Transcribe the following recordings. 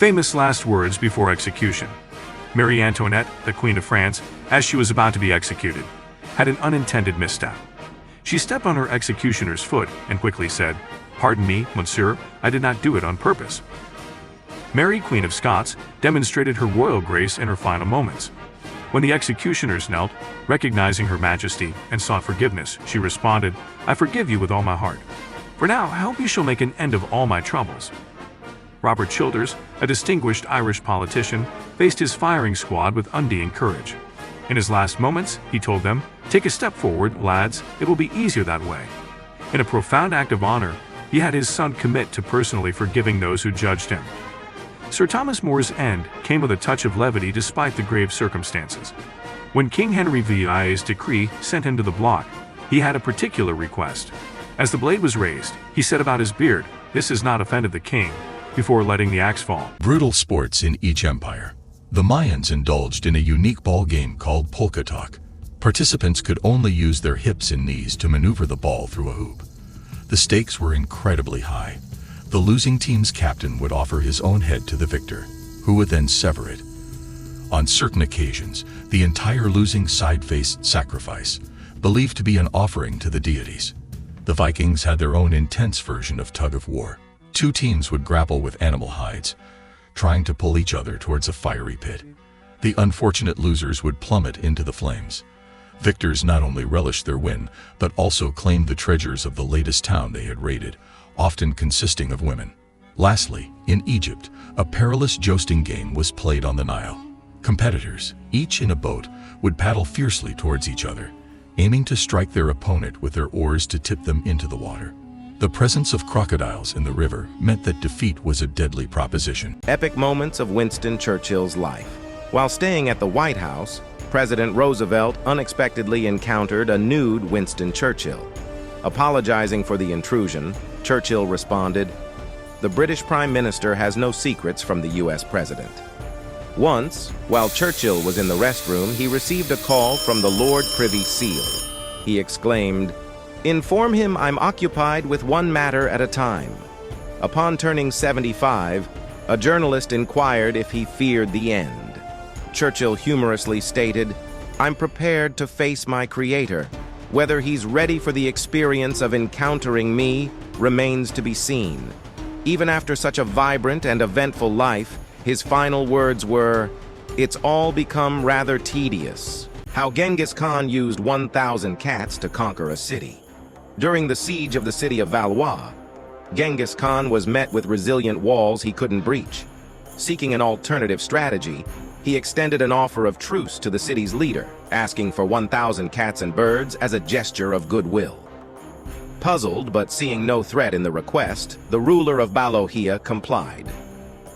Famous last words before execution. Marie Antoinette, the Queen of France, as she was about to be executed, had an unintended misstep. She stepped on her executioner's foot and quickly said, "Pardon me, monsieur, I did not do it on purpose." Mary, Queen of Scots, demonstrated her royal grace in her final moments. When the executioners knelt, recognizing Her Majesty, and sought forgiveness, she responded, "I forgive you with all my heart. For now, I hope you shall make an end of all my troubles." Robert Childers, a distinguished Irish politician, faced his firing squad with undying courage. In his last moments, he told them, "Take a step forward, lads, it will be easier that way." In a profound act of honor, he had his son commit to personally forgiving those who judged him. Sir Thomas More's end came with a touch of levity despite the grave circumstances. When King Henry VI's decree sent him to the block, he had a particular request. As the blade was raised, he said about his beard, "This has not offended the king," before letting the axe fall. Brutal sports in each empire. The Mayans indulged in a unique ball game called polka talk. Participants could only use their hips and knees to maneuver the ball through a hoop. The stakes were incredibly high. The losing team's captain would offer his own head to the victor, who would then sever it. On certain occasions, the entire losing side faced sacrifice, believed to be an offering to the deities. The Vikings had their own intense version of tug-of-war. Two teams would grapple with animal hides, trying to pull each other towards a fiery pit. The unfortunate losers would plummet into the flames. Victors not only relished their win, but also claimed the treasures of the latest town they had raided, often consisting of women. Lastly, in Egypt, a perilous jousting game was played on the Nile. Competitors, each in a boat, would paddle fiercely towards each other, aiming to strike their opponent with their oars to tip them into the water. The presence of crocodiles in the river meant that defeat was a deadly proposition. Epic moments of Winston Churchill's life. While staying at the White House, President Roosevelt unexpectedly encountered a nude Winston Churchill. Apologizing for the intrusion, Churchill responded, "The British Prime Minister has no secrets from the US President." Once, while Churchill was in the restroom, he received a call from the Lord Privy Seal. He exclaimed, "Inform him I'm occupied with one matter at a time." Upon turning 75, a journalist inquired if he feared the end. Churchill humorously stated, "I'm prepared to face my creator. Whether he's ready for the experience of encountering me remains to be seen." Even after such a vibrant and eventful life, his final words were, "It's all become rather tedious." How Genghis Khan used 1,000 cats to conquer a city. During the siege of the city of Valois, Genghis Khan was met with resilient walls he couldn't breach. Seeking an alternative strategy, he extended an offer of truce to the city's leader, asking for 1,000 cats and birds as a gesture of goodwill. Puzzled but seeing no threat in the request, the ruler of Balochia complied.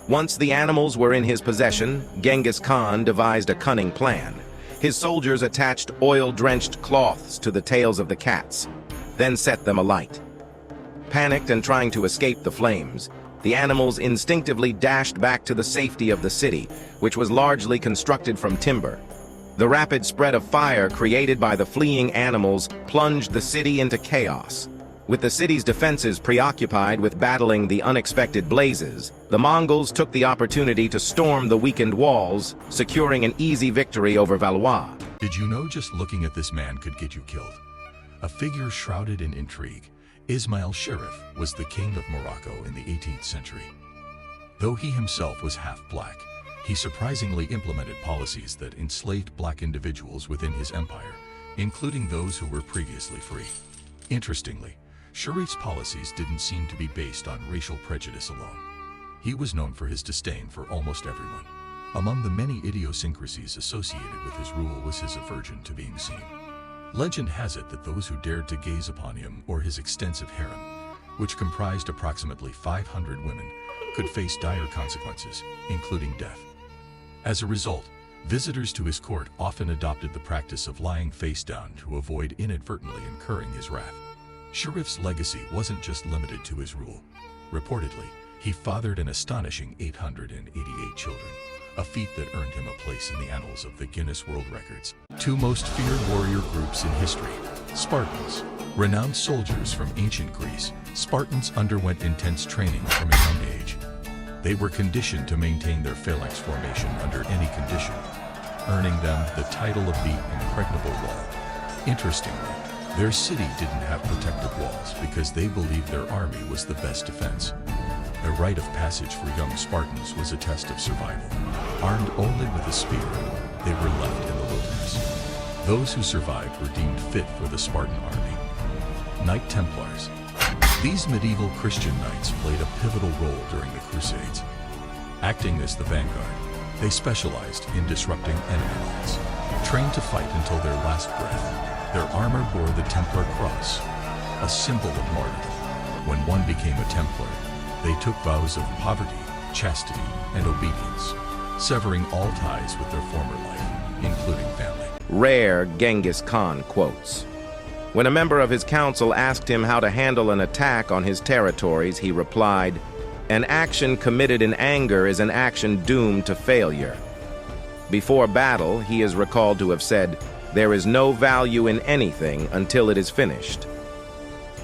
Once the animals were in his possession, Genghis Khan devised a cunning plan. His soldiers attached oil-drenched cloths to the tails of the cats, then set them alight. Panicked and trying to escape the flames, the animals instinctively dashed back to the safety of the city, which was largely constructed from timber. The rapid spread of fire created by the fleeing animals plunged the city into chaos. With the city's defenses preoccupied with battling the unexpected blazes, the Mongols took the opportunity to storm the weakened walls, securing an easy victory over Valois. Did you know just looking at this man could get you killed? A figure shrouded in intrigue, Ismail Sharif was the king of Morocco in the 18th century. Though he himself was half black, he surprisingly implemented policies that enslaved black individuals within his empire, including those who were previously free. Interestingly, Sharif's policies didn't seem to be based on racial prejudice alone. He was known for his disdain for almost everyone. Among the many idiosyncrasies associated with his rule was his aversion to being seen. Legend has it that those who dared to gaze upon him or his extensive harem, which comprised approximately 500 women, could face dire consequences, including death. As a result, visitors to his court often adopted the practice of lying face down to avoid inadvertently incurring his wrath. Sharif's legacy wasn't just limited to his rule. Reportedly, he fathered an astonishing 888 children, a feat that earned him a place in the annals of the Guinness World Records. Two most feared warrior groups in history, Spartans. Renowned soldiers from ancient Greece, Spartans underwent intense training from a young age. They were conditioned to maintain their phalanx formation under any condition, earning them the title of the impregnable wall. Interestingly, their city didn't have protective walls because they believed their army was the best defense. A rite of passage for young Spartans was a test of survival. Armed only with a spear, they were left in the wilderness. Those who survived were deemed fit for the Spartan army. Knight Templars. These medieval Christian knights played a pivotal role during the Crusades. Acting as the vanguard, they specialized in disrupting enemy lines. Trained to fight until their last breath, their armor bore the Templar cross, a symbol of martyrdom. When one became a Templar, they took vows of poverty, chastity, and obedience, severing all ties with their former life, including family. Rare Genghis Khan quotes. When a member of his council asked him how to handle an attack on his territories, he replied, "An action committed in anger is an action doomed to failure." Before battle, he is recalled to have said, "There is no value in anything until it is finished."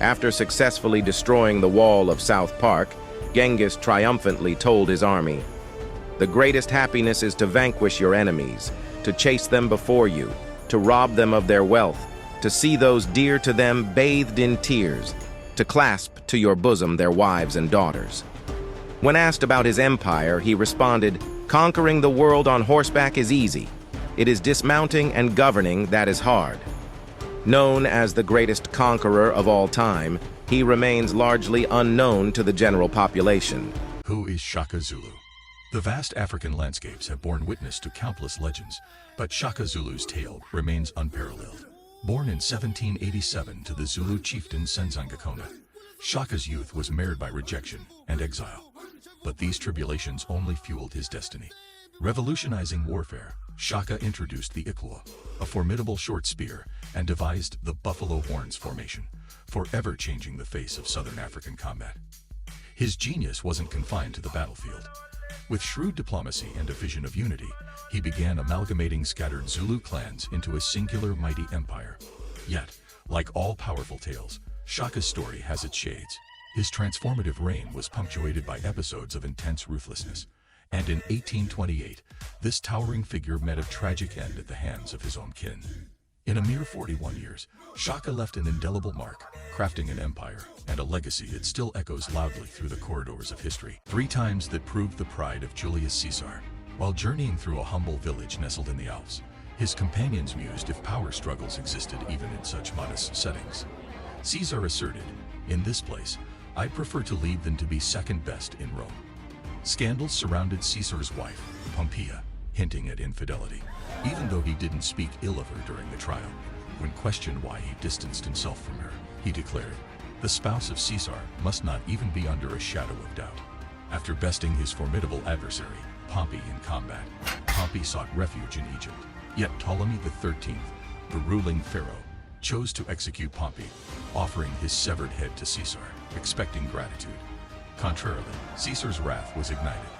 After successfully destroying the wall of South Park, Genghis triumphantly told his army, "The greatest happiness is to vanquish your enemies, to chase them before you, to rob them of their wealth, to see those dear to them bathed in tears, to clasp to your bosom their wives and daughters." When asked about his empire, he responded, "Conquering the world on horseback is easy. It is dismounting and governing that is hard." Known as the greatest conqueror of all time, he remains largely unknown to the general population. Who is Shaka Zulu? The vast African landscapes have borne witness to countless legends, but Shaka Zulu's tale remains unparalleled. Born in 1787 to the Zulu chieftain Senzangakona, Shaka's youth was marred by rejection and exile. But these tribulations only fueled his destiny. Revolutionizing warfare, Shaka introduced the Ikwa, a formidable short spear, and devised the buffalo horns formation, forever changing the face of Southern African combat. His genius wasn't confined to the battlefield. With shrewd diplomacy and a vision of unity, he began amalgamating scattered Zulu clans into a singular mighty empire. Yet, like all powerful tales, Shaka's story has its shades. His transformative reign was punctuated by episodes of intense ruthlessness, and in 1828, this towering figure met a tragic end at the hands of his own kin. In a mere 41 years, Shaka left an indelible mark, crafting an empire and a legacy that still echoes loudly through the corridors of history. 3 times that proved the pride of Julius Caesar. While journeying through a humble village nestled in the Alps, his companions mused if power struggles existed even in such modest settings. Caesar asserted, "In this place, I prefer to lead than to be second best in Rome." Scandals surrounded Caesar's wife, Pompeia, hinting at infidelity, even though he didn't speak ill of her during the trial. When questioned why he distanced himself from her, he declared, "The spouse of Caesar must not even be under a shadow of doubt." After besting his formidable adversary, Pompey, in combat, Pompey sought refuge in Egypt. Yet Ptolemy XIII, the ruling pharaoh, chose to execute Pompey, offering his severed head to Caesar, expecting gratitude. Contrarily, Caesar's wrath was ignited.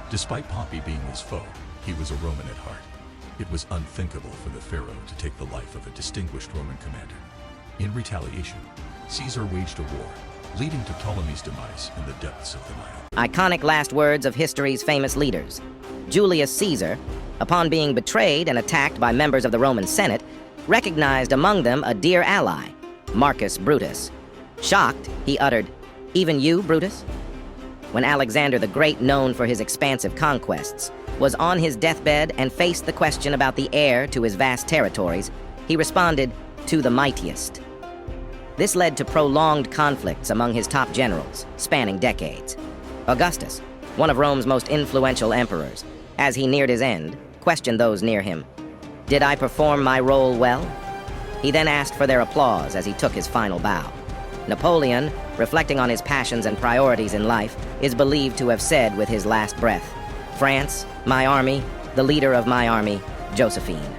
Despite Pompey being his foe, he was a Roman at heart. It was unthinkable for the pharaoh to take the life of a distinguished Roman commander. In retaliation, Caesar waged a war, leading to Ptolemy's demise in the depths of the Nile. Iconic last words of history's famous leaders. Julius Caesar, upon being betrayed and attacked by members of the Roman Senate, recognized among them a dear ally, Marcus Brutus. Shocked, he uttered, "Even you, Brutus?" When Alexander the Great, known for his expansive conquests, was on his deathbed and faced the question about the heir to his vast territories, he responded, "To the mightiest." This led to prolonged conflicts among his top generals, spanning decades. Augustus, one of Rome's most influential emperors, as he neared his end, questioned those near him. "Did I perform my role well?" He then asked for their applause as he took his final bow. Napoleon, reflecting on his passions and priorities in life, is believed to have said with his last breath, "France, my army, the leader of my army, Josephine."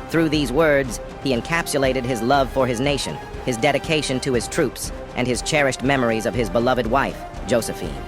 Through these words, he encapsulated his love for his nation, his dedication to his troops, and his cherished memories of his beloved wife, Josephine.